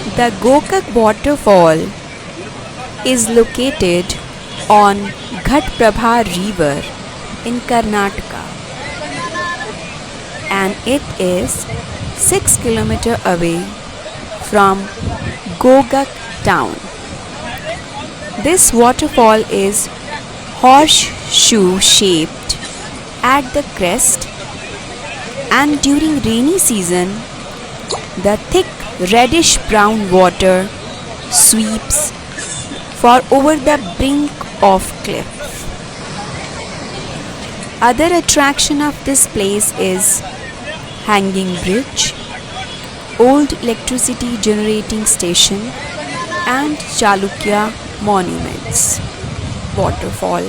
The Gokak waterfall is located on Ghataprabha River in Karnataka, and it is 6 km away from Gokak town. This waterfall is horseshoe shaped at the crest, and during rainy season the thick reddish brown water sweeps for over the brink of cliff. Other attraction of this place is hanging bridge, old electricity generating station and Chalukya monuments. Waterfall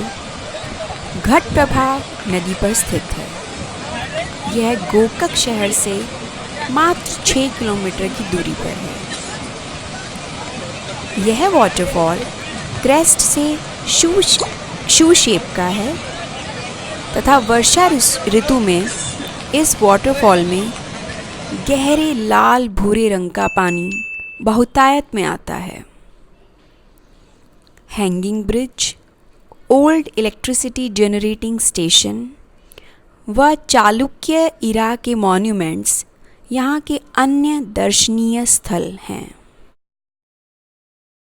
Ghataprabha नदी पर स्थित है। यह गोकक शहर से मात्र 6 kilometre की दूरी पर है। यह वाटरफॉल क्रेस्ट से शू शेप का है तथा वर्षा ऋतु में इस वाटरफॉल में गहरे लाल भूरे रंग का पानी बहुतायत में आता है। Hanging bridge, old electricity generating station व चालुक्य इरा के मॉन्यूमेंट्स यहाँ के अन्य दर्शनीय स्थल हैं।